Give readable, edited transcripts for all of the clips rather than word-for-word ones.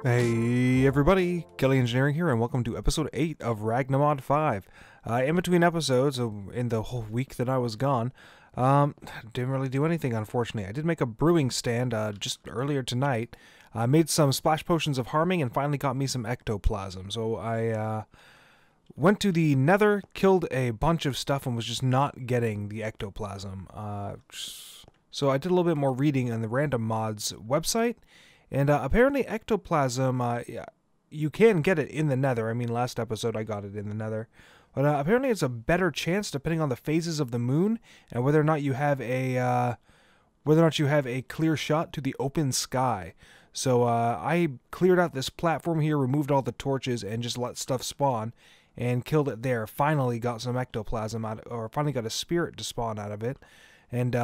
Hey everybody, Kelly Engineering here, and welcome to episode 8 of Ragnamod 5. In between episodes, in the whole week that I was gone, didn't really do anything, unfortunately. I did make a brewing stand just earlier tonight. I made some splash potions of harming and finally got me some ectoplasm. So I went to the nether, killed a bunch of stuff, and was just not getting the ectoplasm. So I did a little bit more reading on the Random Mods website. And apparently ectoplasm, you can get it in the nether. I mean, last episode I got it in the nether. But apparently it's a better chance depending on the phases of the moon and whether or not you have a clear shot to the open sky. So I cleared out this platform here, removed all the torches, and just let stuff spawn and killed it there. Finally got some ectoplasm out, or finally got a spirit to spawn out of it. And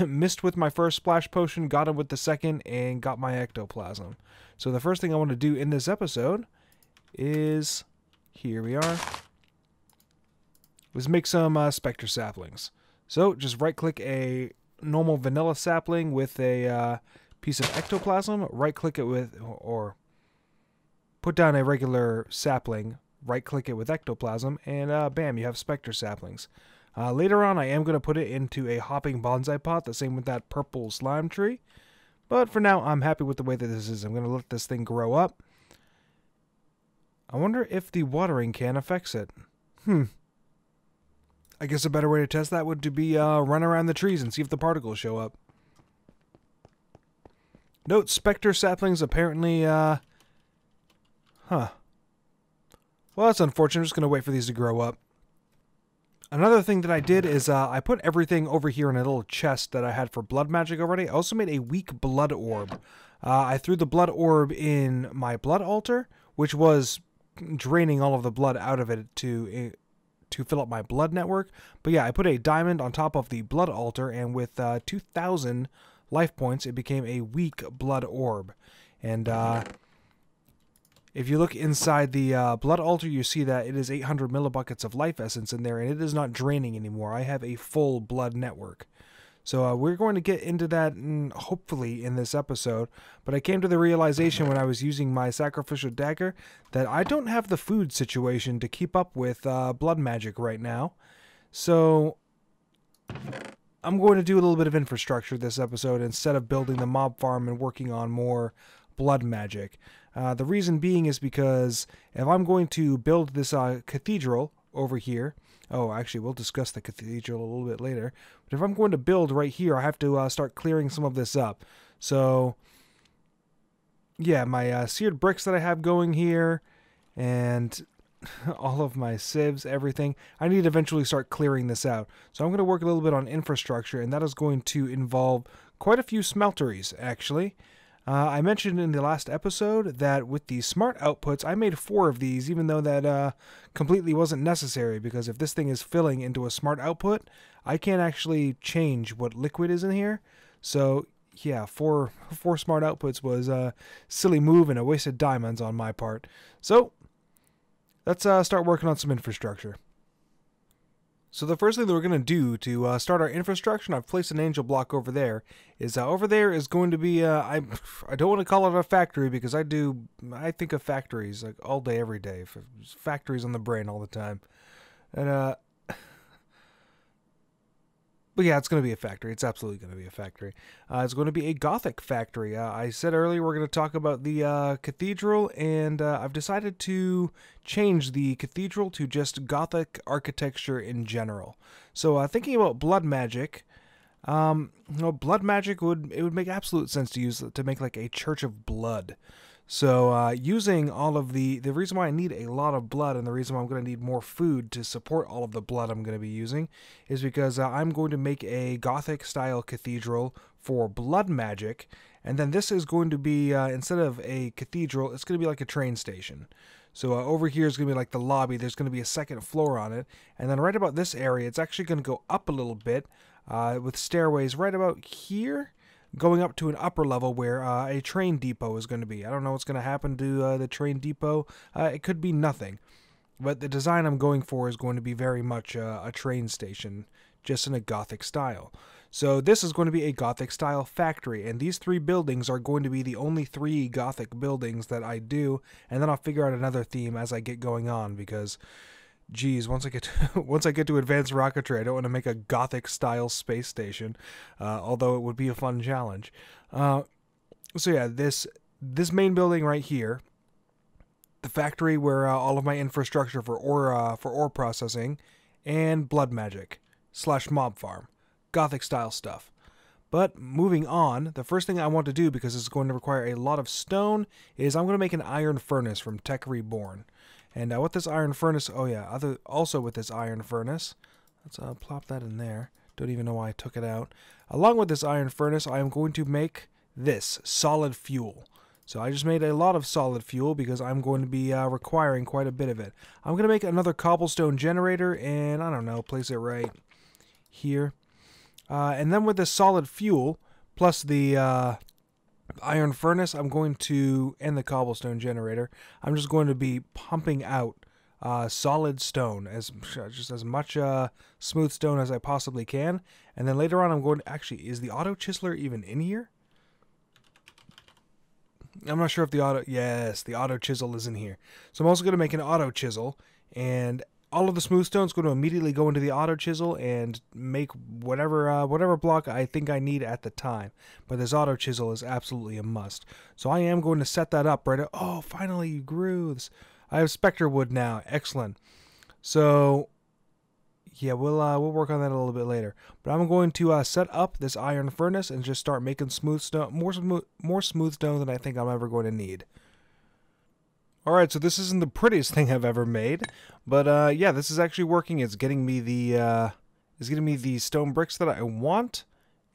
missed with my first splash potion, got him with the second, and got my ectoplasm. So the first thing I want to do in this episode is, here we are, was make some spectre saplings. So just right click a normal vanilla sapling with a piece of ectoplasm, right click it with, or put down a regular sapling, right click it with ectoplasm, and bam, you have spectre saplings. Later on, I am going to put it into a hopping bonsai pot, the same with that purple slime tree. But for now, I'm happy with the way that this is. I'm going to let this thing grow up. I wonder if the watering can affects it. I guess a better way to test that would be run around the trees and see if the particles show up. Note, spectre saplings apparently, Well, that's unfortunate. I'm just going to wait for these to grow up. Another thing that I did is I put everything over here in a little chest that I had for blood magic already. I also made a weak blood orb. I threw the blood orb in my blood altar, which was draining all of the blood out of it to fill up my blood network. But yeah, I put a diamond on top of the blood altar, and with 2,000 life points, it became a weak blood orb. And if you look inside the blood altar, you see that it is 800 millibuckets of life essence in there, and it is not draining anymore. I have a full blood network. So we're going to get into that hopefully in this episode, but I came to the realization when I was using my sacrificial dagger that I don't have the food situation to keep up with blood magic right now. So I'm going to do a little bit of infrastructure this episode instead of building the mob farm and working on more blood magic. The reason being is because if I'm going to build this cathedral over here, actually we'll discuss the cathedral a little bit later, but if I'm going to build right here, I have to start clearing some of this up. So yeah, my seared bricks that I have going here, and all of my sieves, everything, I need to eventually start clearing this out. So I'm going to work a little bit on infrastructure, and that is going to involve quite a few smelteries, actually. I mentioned in the last episode that with the smart outputs, I made 4 of these, even though that completely wasn't necessary, because if this thing is filling into a smart output, I can't actually change what liquid is in here. So yeah, 4 smart outputs was a silly move and a waste of diamonds on my part. So let's start working on some infrastructure. So the first thing that we're going to do to start our infrastructure, and I've placed an angel block over there is going to be, I don't want to call it a factory, because I think of factories like all day, every day. Factories on the brain all the time. And, but yeah, it's going to be a factory. It's absolutely going to be a factory. It's going to be a Gothic factory. I said earlier we're going to talk about the cathedral, and I've decided to change the cathedral to just Gothic architecture in general. So thinking about blood magic, blood magic would make absolute sense to make like a church of blood. So using all of the reason why I need a lot of blood, and the reason why I'm going to need more food to support all of the blood I'm going to be using, is because I'm going to make a Gothic style cathedral for blood magic, and then this is going to be, instead of a cathedral, it's going to be like a train station. So over here is going to be like the lobby. There's going to be a second floor on it, and then right about this area, it's actually going to go up a little bit with stairways right about here, going up to an upper level where a train depot is going to be. I don't know what's going to happen to the train depot. It could be nothing. But the design I'm going for is going to be very much a train station just in a Gothic style. So this is going to be a Gothic style factory, and these 3 buildings are going to be the only 3 Gothic buildings that I do, and then I'll figure out another theme as I get going on, because geez, once I get to advanced rocketry, I don't want to make a Gothic style space station, although it would be a fun challenge. So yeah, this main building right here, the factory where all of my infrastructure for ore processing and blood magic / mob farm, Gothic style stuff. But moving on, the first thing I want to do, because it's going to require a lot of stone, is I'm going to make an iron furnace from Tech Reborn. And with this iron furnace, also with this iron furnace, let's plop that in there. Don't even know why I took it out. Along with this iron furnace, I am going to make this solid fuel. So I just made a lot of solid fuel because I'm going to be requiring quite a bit of it. I'm going to make another cobblestone generator and, I don't know, place it right here. And then with this solid fuel, plus the iron furnace, I'm going to, and the cobblestone generator, I'm just going to be pumping out solid stone, just as much smooth stone as I possibly can. And then later on I'm going to, actually, is the auto chiseler even in here? I'm not sure if the auto chisel is in here. So I'm also going to make an auto chisel, and all of the smooth stone is going to immediately go into the auto chisel and make whatever block I think I need at the time. But this auto chisel is absolutely a must. So I am going to set that up right. Oh, finally you grew. I have Spectre wood now. Excellent. So yeah, we'll work on that a little bit later. But I'm going to set up this iron furnace and just start making smooth stone, more smooth stone than I think I'm ever going to need. Alright, so this isn't the prettiest thing I've ever made, but yeah, this is actually working. It's getting me the stone bricks that I want,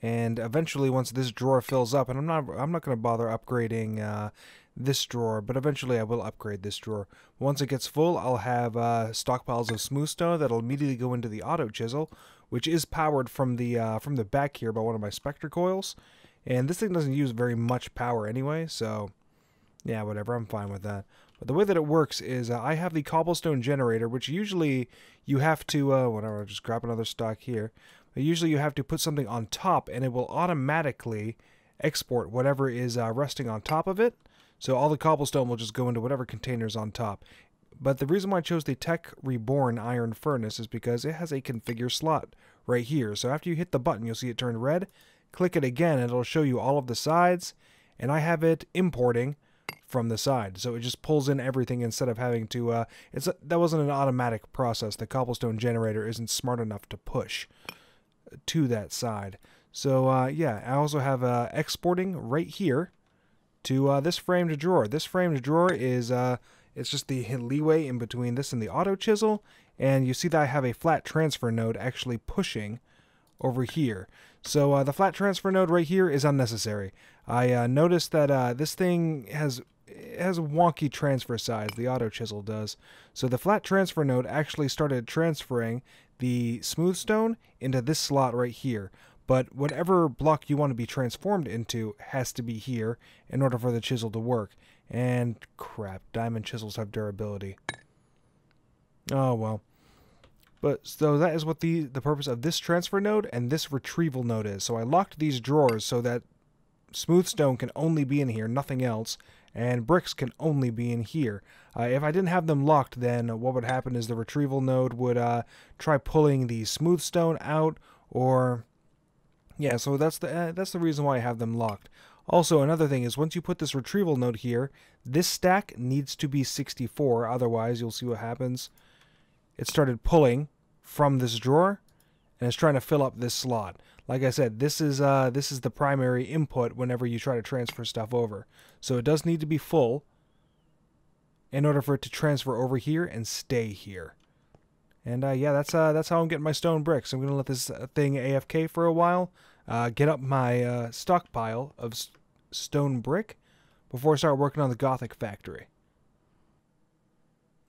and eventually once this drawer fills up, and I'm not going to bother upgrading this drawer, but eventually I will upgrade this drawer. Once it gets full, I'll have stockpiles of smooth stone that'll immediately go into the auto chisel, which is powered from the back here by one of my Spectre coils, and this thing doesn't use very much power anyway, so yeah, whatever, I'm fine with that. But the way that it works is I have the cobblestone generator, which usually you have to, whatever, I'll just grab another stock here. But usually you have to put something on top, and it will automatically export whatever is resting on top of it. So all the cobblestone will just go into whatever container's on top. But the reason why I chose the Tech Reborn iron furnace is because it has a configure slot right here. So after you hit the button, you'll see it turn red. Click it again, and it'll show you all of the sides. And I have it importing from the side, so it just pulls in everything instead of having to that wasn't an automatic process. The cobblestone generator isn't smart enough to push to that side. So yeah, I also have exporting right here to this framed drawer. This framed drawer is it's just the leeway in between this and the auto chisel, and you see that I have a flat transfer node actually pushing over here. So the flat transfer node right here is unnecessary. I noticed that this thing has wonky transfer size, the auto chisel does. So the flat transfer node actually started transferring the smooth stone into this slot right here. But whatever block you want to be transformed into has to be here in order for the chisel to work. And crap, diamond chisels have durability. Oh well. But so that is what the purpose of this transfer node and this retrieval node is. So I locked these drawers so that smooth stone can only be in here, nothing else, and bricks can only be in here. If I didn't have them locked, then what would happen is the retrieval node would try pulling the smooth stone out, or yeah. So that's the reason why I have them locked. Also, another thing is once you put this retrieval node here, this stack needs to be 64. Otherwise, you'll see what happens. It started pulling from this drawer, and it's trying to fill up this slot. Like I said, this is the primary input whenever you try to transfer stuff over. So it does need to be full in order for it to transfer over here and stay here. And yeah, that's how I'm getting my stone bricks. I'm gonna let this thing AFK for a while, get up my stockpile of stone brick before I start working on the Gothic factory.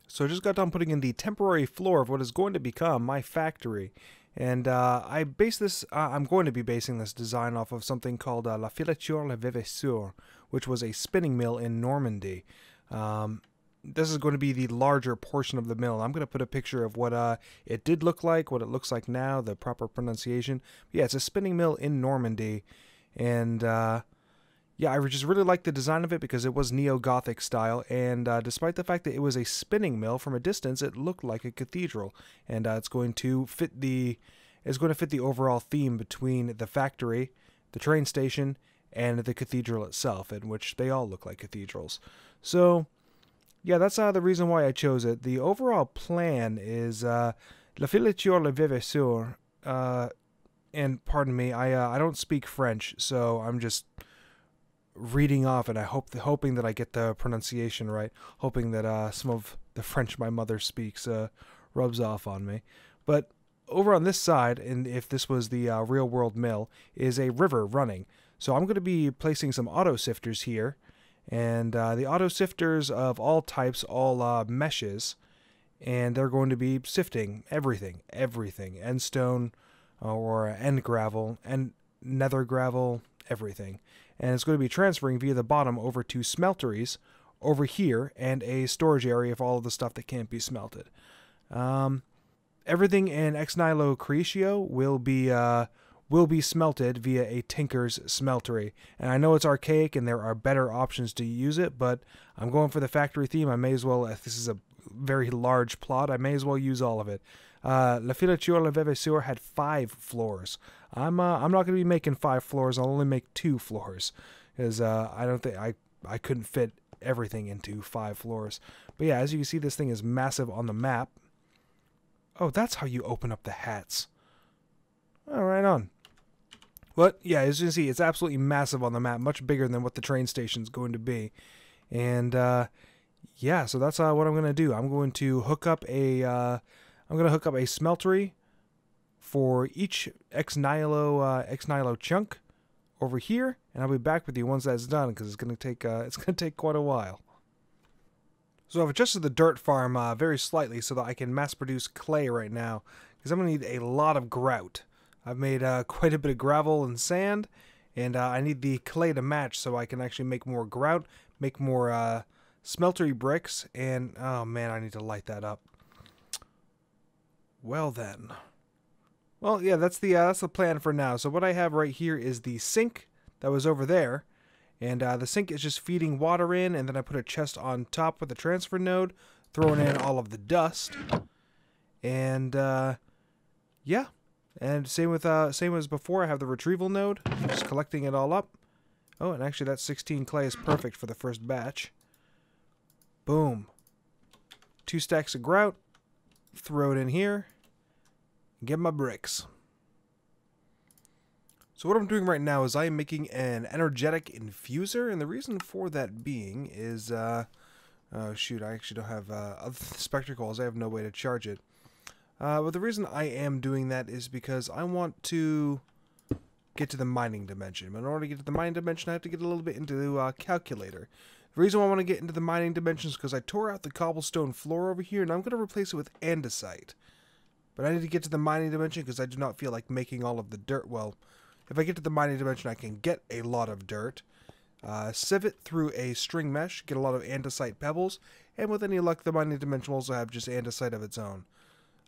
So I just got done putting in the temporary floor of what is going to become my factory. And I'm going to be basing this design off of something called La Filature Le Vevesseur, which was a spinning mill in Normandy. this is going to be the larger portion of the mill. I'm going to put a picture of what it did look like, what it looks like now, the proper pronunciation. But yeah, it's a spinning mill in Normandy, and yeah, I just really like the design of it because it was neo-Gothic style, and despite the fact that it was a spinning mill, from a distance it looked like a cathedral, and it's going to fit the overall theme between the factory, the train station, and the cathedral itself, in which they all look like cathedrals. So yeah, that's the reason why I chose it. The overall plan is La filature le vivesseur, and pardon me, I don't speak French, so I'm just reading off, and hoping that I get the pronunciation right, hoping that some of the French my mother speaks rubs off on me. But over on this side, and if this was the real world mill, is a river running. So I'm going to be placing some auto sifters here, and the auto sifters of all types, all meshes, and they're going to be sifting everything, end stone or end gravel, and nether gravel, everything. And it's going to be transferring via the bottom over to smelteries over here, and a storage area of all of the stuff that can't be smelted. Everything in Ex Nihilo Creatio will be smelted via a Tinker's Smeltery. And I know it's archaic and there are better options to use it, but I'm going for the factory theme. I may as well, if this is a very large plot, I may as well use all of it. La filature le vivesseur had 5 floors. I'm not going to be making 5 floors. I'll only make 2 floors, because I don't think I couldn't fit everything into 5 floors. But yeah, as you can see, this thing is massive on the map. Oh, that's how you open up the hats. Oh, right on. But yeah, as you can see, it's absolutely massive on the map, much bigger than what the train station's going to be. And yeah, so that's what I'm going to do. I'm going to hook up a smeltery for each Ex Nihilo chunk over here, and I'll be back with you once that's done, because it's going to take quite a while. So I've adjusted the dirt farm very slightly so that I can mass produce clay right now, because I'm going to need a lot of grout. I've made quite a bit of gravel and sand, and I need the clay to match so I can actually make more grout, make more smeltery bricks, and oh man, I need to light that up. Well then. Well, yeah, that's the plan for now. So what I have right here is the sink that was over there, and the sink is just feeding water in, and then I put a chest on top with a transfer node, throwing in all of the dust, and yeah, and same as before. I have the retrieval node, just collecting it all up. Oh, and actually that 16 clay is perfect for the first batch. Boom. 2 stacks of grout. Throw it in here. Get my bricks. So what I'm doing right now is I am making an energetic infuser, and the reason for that being is, oh shoot, I actually don't have other spectacles. I have no way to charge it. But the reason I am doing that is because I want to get to the mining dimension. But in order to get to the mining dimension, I have to get a little bit into the calculator. The reason why I want to get into the mining dimension is because I tore out the cobblestone floor over here, and I'm going to replace it with andesite. But I need to get to the mining dimension because I do not feel like making all of the dirt. Well, if I get to the mining dimension, I can get a lot of dirt, sieve it through a string mesh, get a lot of andesite pebbles, and with any luck, the mining dimension will also have just andesite of its own.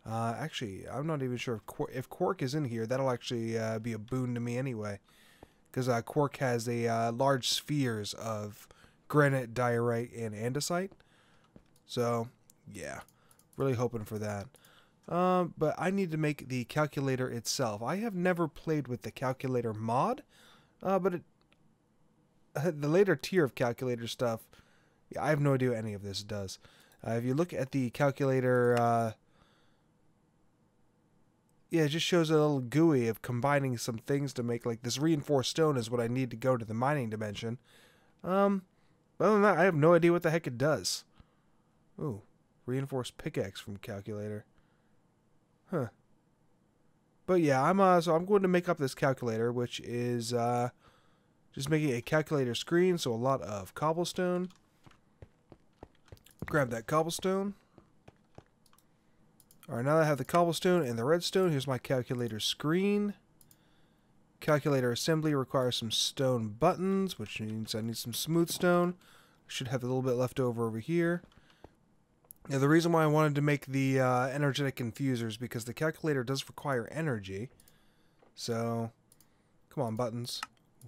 Actually, I'm not even sure if quark is in here. That'll actually be a boon to me anyway, because quark has a large spheres of granite, diorite, and andesite. So, yeah, really hoping for that. But I need to make the calculator itself. I have never played with the calculator mod, but the later tier of calculator stuff, yeah, I have no idea what any of this does. If you look at the calculator, yeah, it just shows a little GUI of combining some things to make, like, this reinforced stone is what I need to go to the mining dimension. Other than that, I have no idea what the heck it does. Ooh, reinforced pickaxe from calculator. Huh. But yeah, so I'm going to make up this calculator, which is just making a calculator screen, so a lot of cobblestone. Grab that cobblestone. Alright, now that I have the cobblestone and the redstone, here's my calculator screen. Calculator assembly requires some stone buttons, which means I need some smooth stone. I should have a little bit left over here. Now, the reason why I wanted to make the energetic infusers because the calculator does require energy. So, come on, buttons.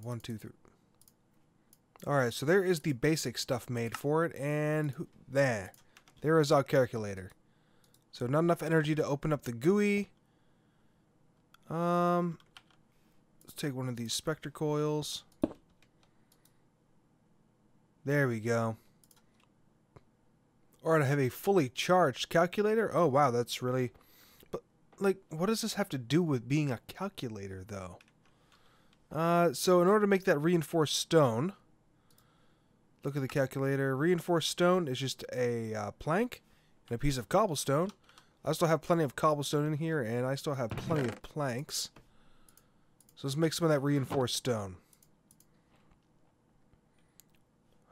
1, 2, 3. Alright, so there is the basic stuff made for it, and there is our calculator. So not enough energy to open up the GUI. Let's take one of these spectre coils. There we go. Or to have a fully charged calculator. Oh wow, that's really... But, like, what does this have to do with being a calculator, though? So in order to make that reinforced stone... Look at the calculator. Reinforced stone is just a plank and a piece of cobblestone. I still have plenty of cobblestone in here, and I still have plenty of planks. So let's make some of that reinforced stone.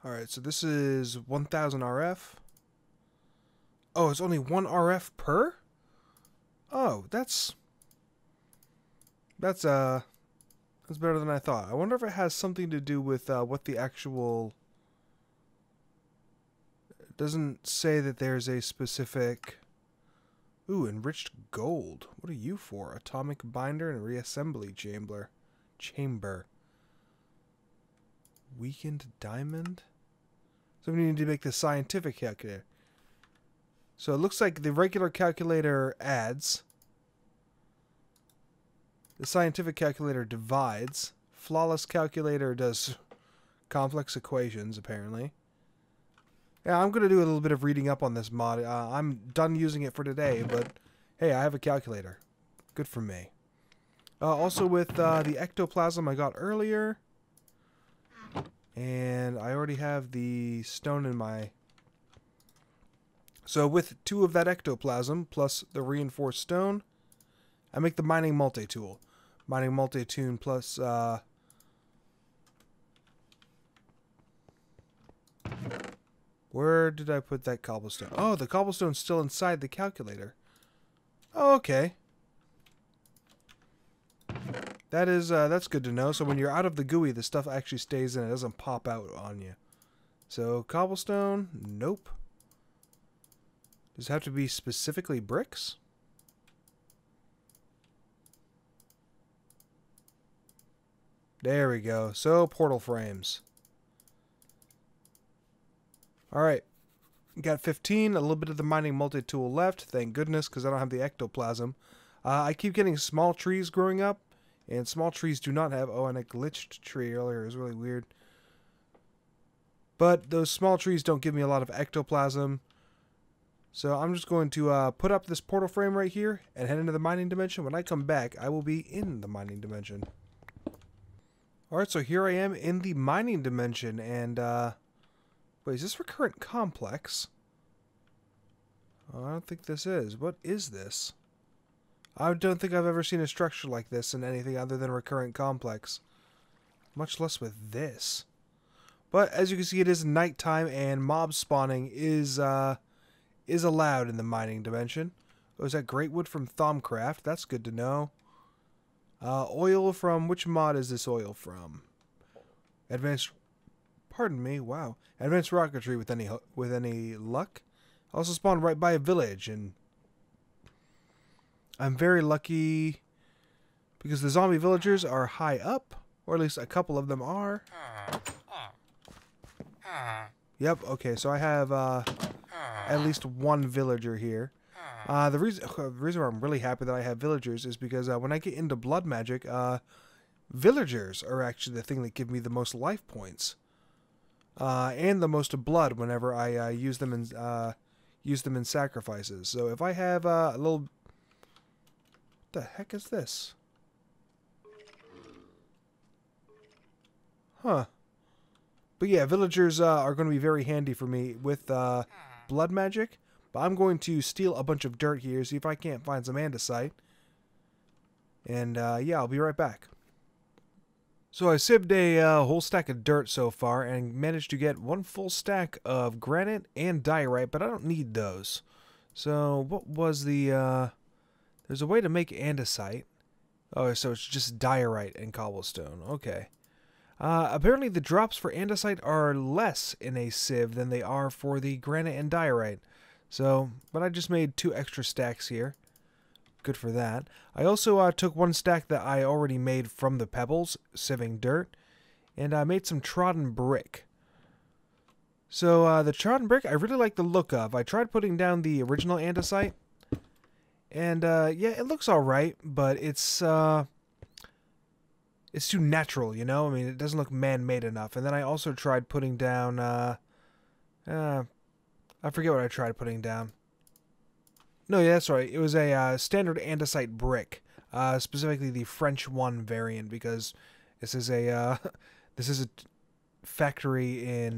Alright, so this is 1000 RF. Oh, it's only 1 RF per? Oh, that's better than I thought. I wonder if it has something to do with what the actual... It doesn't say that there's a specific... Ooh, enriched gold. What are you for? Atomic binder and reassembly chamber. Weakened diamond? So we need to make the scientific calculator. So it looks like the regular calculator adds. The scientific calculator divides. Flawless calculator does complex equations, apparently. Yeah, I'm going to do a little bit of reading up on this mod. I'm done using it for today, but hey, I have a calculator. Good for me. Also with the ectoplasm I got earlier. And I already have the stone in my... So with 2 of that ectoplasm plus the reinforced stone, I make the mining multi-tool. Mining multi-tool plus... Where did I put that cobblestone? Oh, the cobblestone's still inside the calculator. Oh, okay. That's good to know. So when you're out of the GUI, the stuff actually stays in. It doesn't pop out on you. So cobblestone, nope. Does it have to be specifically bricks? There we go. So portal frames. Alright, got 15, a little bit of the mining multi-tool left, thank goodness, because I don't have the ectoplasm. I keep getting small trees growing up, and small trees do not have... Oh, and a glitched tree earlier, it was really weird. But those small trees don't give me a lot of ectoplasm, so I'm just going to put up this portal frame right here, and head into the mining dimension. When I come back, I will be in the mining dimension. Alright, so here I am in the mining dimension, and... Wait, is this recurrent complex? Oh, I don't think this is. What is this? I don't think I've ever seen a structure like this in anything other than recurrent complex. Much less with this. But as you can see, it is nighttime and mob spawning is allowed in the mining dimension. Oh, is that great wood from Thaumcraft? That's good to know. Oil from... Which mod is this oil from? Advanced... Pardon me, wow. Advanced rocketry with any luck. Also spawned right by a village, and I'm very lucky because the zombie villagers are high up, or at least a couple of them are. Yep, okay, so I have at least one villager here. The reason why I'm really happy that I have villagers is because when I get into blood magic, villagers are actually the thing that give me the most life points. And the most blood whenever I use them in sacrifices. So if I have a little... What the heck is this? Huh. But yeah, villagers are going to be very handy for me with blood magic. But I'm going to steal a bunch of dirt here, see if I can't find some andesite. And yeah, I'll be right back. So I sieved a whole stack of dirt so far and managed to get 1 full stack of granite and diorite, but I don't need those. So what was the... There's a way to make andesite. Oh, so it's just diorite and cobblestone. Okay. Apparently the drops for andesite are less in a sieve than they are for the granite and diorite. So, but I just made 2 extra stacks here. Good for that. I also took 1 stack that I already made from the pebbles, sieving dirt, and I made some trodden brick. So the trodden brick, I really like the look of. I tried putting down the original andesite, and yeah, it looks alright, but it's too natural, you know? I mean, it doesn't look man-made enough. And then I also tried putting down, I forget what I tried putting down. No, yeah, that's right. It was a standard andesite brick, specifically the French 1 variant, because this is a this is a factory in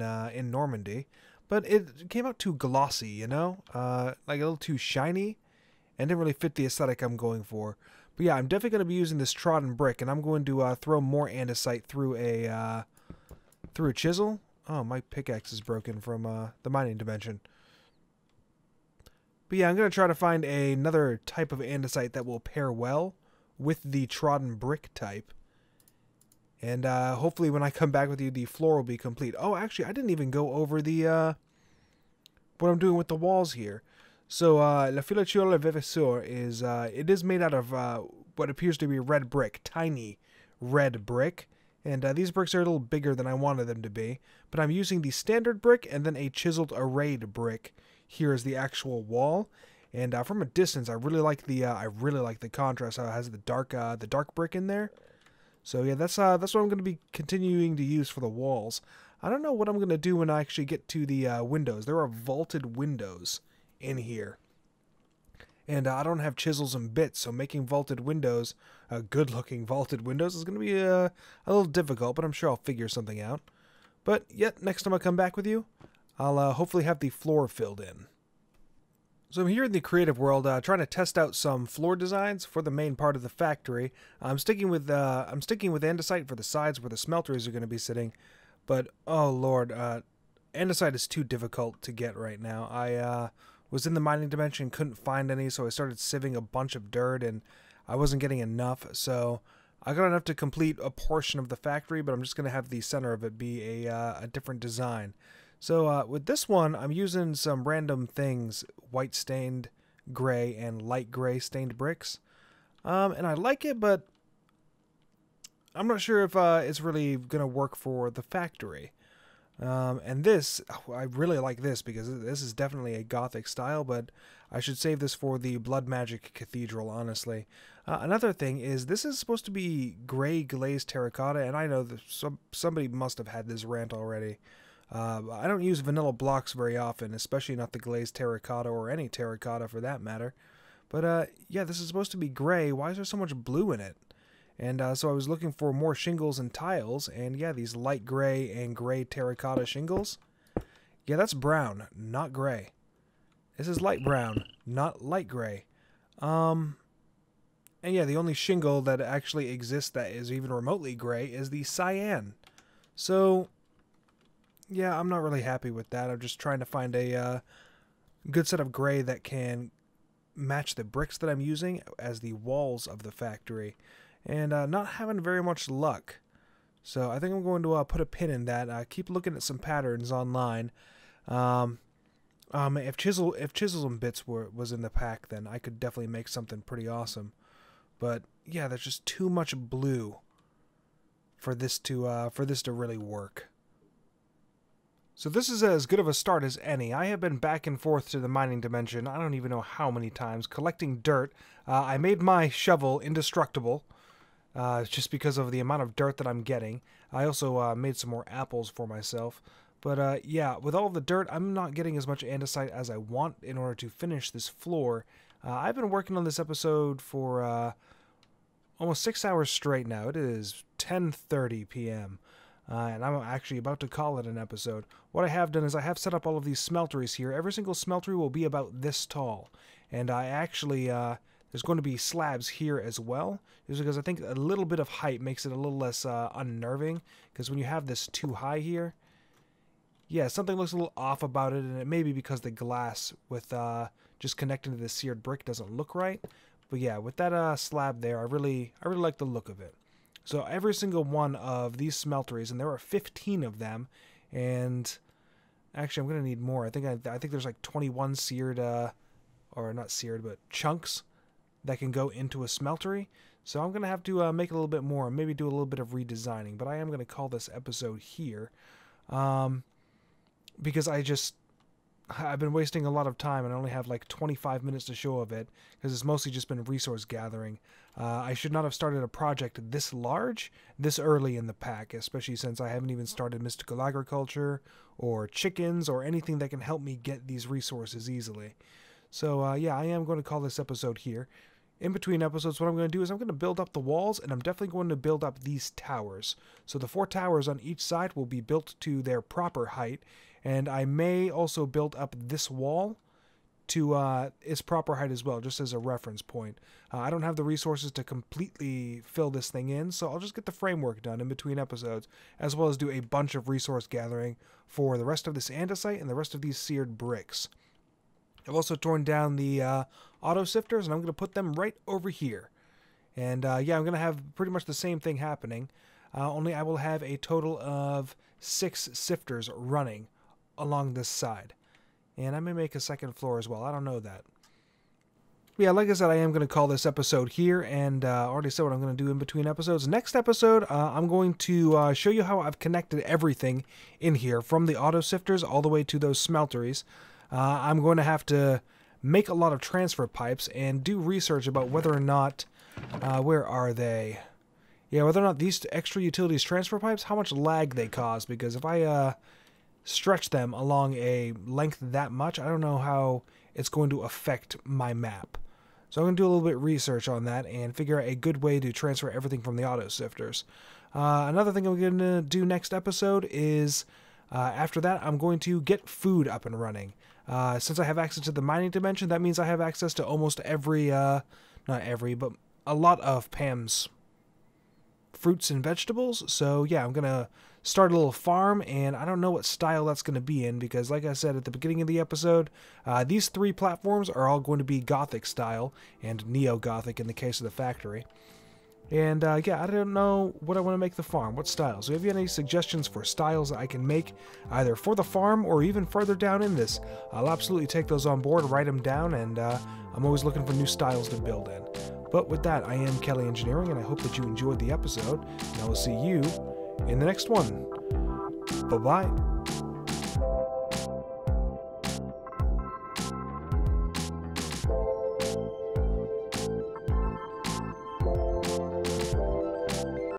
Normandy, but it came out too glossy, you know, like a little too shiny, and didn't really fit the aesthetic I'm going for. But yeah, I'm definitely going to be using this trodden brick, and I'm going to throw more andesite through a chisel. Oh, my pickaxe is broken from the mining dimension. But yeah, I'm going to try to find another type of andesite that will pair well with the trodden brick type. And hopefully when I come back with you, the floor will be complete. Oh, actually, I didn't even go over the what I'm doing with the walls here. So, La Filature Vivisseur is, it is made out of what appears to be red brick, tiny red brick. And these bricks are a little bigger than I wanted them to be. But I'm using the standard brick and then a chiseled arrayed brick. Here is the actual wall, and from a distance, I really like the contrast. How it has the dark brick in there. So yeah, that's what I'm going to be continuing to use for the walls. I don't know what I'm going to do when I actually get to the windows. There are vaulted windows in here, and I don't have chisels and bits, so making vaulted windows, good-looking vaulted windows, is going to be a little difficult. But I'm sure I'll figure something out. But yet, next time I come back with you, I'll hopefully have the floor filled in. So I'm here in the creative world trying to test out some floor designs for the main part of the factory. I'm sticking with andesite for the sides where the smelteries are going to be sitting. But, oh lord, andesite is too difficult to get right now. I was in the mining dimension, couldn't find any, so I started sieving a bunch of dirt, and I wasn't getting enough. So I got enough to complete a portion of the factory, but I'm just going to have the center of it be a different design. So with this one, I'm using some random things, white stained gray and light gray stained bricks. And I like it, but I'm not sure if it's really going to work for the factory. And this, I really like this because this is definitely a gothic style, but I should save this for the Blood Magic Cathedral, honestly. Another thing is this is supposed to be gray glazed terracotta, and I know that somebody must have had this rant already. I don't use vanilla blocks very often, especially not the glazed terracotta or any terracotta for that matter. But yeah, this is supposed to be gray. Why is there so much blue in it? And so I was looking for more shingles and tiles, and yeah, these light gray and gray terracotta shingles. Yeah, that's brown, not gray. This is light brown, not light gray. And yeah, the only shingle that actually exists that is even remotely gray is the cyan. So yeah, I'm not really happy with that. I'm just trying to find a good set of gray that can match the bricks that I'm using as the walls of the factory. And not having very much luck. So I think I'm going to put a pin in that. Keep looking at some patterns online. If chisels and bits was in the pack, then I could definitely make something pretty awesome. But yeah, there's just too much blue for this to really work. So this is as good of a start as any. I have been back and forth to the mining dimension, I don't even know how many times, collecting dirt. I made my shovel indestructible, just because of the amount of dirt that I'm getting. I also made some more apples for myself. But yeah, with all the dirt, I'm not getting as much andesite as I want in order to finish this floor. I've been working on this episode for almost 6 hours straight now. It is 10:30 p.m. And I'm actually about to call it an episode. What I have done is I have set up all of these smelteries here. Every single smeltery will be about this tall. And I actually, there's going to be slabs here as well. Just because I think a little bit of height makes it a little less unnerving. Because when you have this too high here, yeah, something looks a little off about it. And it may be because the glass with just connecting to the seared brick doesn't look right. But yeah, with that slab there, I really like the look of it. So every single one of these smelteries, and there are 15 of them, and Actually, I'm going to need more. I think there's like 21 seared, or not seared, but chunks that can go into a smeltery. So I'm going to have to make a little bit more and maybe do a little bit of redesigning. But I am going to call this episode here. Because I've been wasting a lot of time and I only have like 25 minutes to show of it because it's mostly just been resource gathering. I should not have started a project this large this early in the pack, especially since I haven't even started mystical agriculture or chickens or anything that can help me get these resources easily. So yeah, I am going to call this episode here. In between episodes, what I'm going to do is I'm going to build up the walls, and I'm definitely going to build up these towers. So the 4 towers on each side will be built to their proper height, and I may also build up this wall to its proper height as well, just as a reference point. I don't have the resources to completely fill this thing in, so I'll just get the framework done in between episodes, as well as do a bunch of resource gathering for the rest of this andesite and the rest of these seared bricks. I've also torn down the auto sifters, and I'm going to put them right over here. And yeah, I'm going to have pretty much the same thing happening, only I will have a total of 6 sifters running along this side. And I may make a second floor as well. I don't know that. Yeah, like I said, I am going to call this episode here, and already said what I'm going to do in between episodes. Next episode, I'm going to show you how I've connected everything in here, from the auto sifters all the way to those smelteries. I'm going to have to make a lot of transfer pipes and do research about whether or not, where are they? Yeah, whether or not these extra utilities transfer pipes, how much lag they cause, because if I stretch them along a length that much, I don't know how it's going to affect my map. So I'm going to do a little bit of research on that and figure out a good way to transfer everything from the auto sifters. Another thing I'm going to do next episode is, after that, I'm going to get food up and running. Since I have access to the mining dimension, that means I have access to almost every, not every, but a lot of Pam's fruits and vegetables. So yeah, I'm going to start a little farm, and I don't know what style that's going to be in, because like I said at the beginning of the episode, these 3 platforms are all going to be Gothic style, and Neo-Gothic in the case of the factory. And yeah, I don't know what I want to make the farm, what styles. So if you have any suggestions for styles that I can make, either for the farm or even further down in this, I'll absolutely take those on board, write them down, and I'm always looking for new styles to build in. But with that, I am Kelly Engineering, and I hope that you enjoyed the episode, and I will see you in the next one. Bye-bye.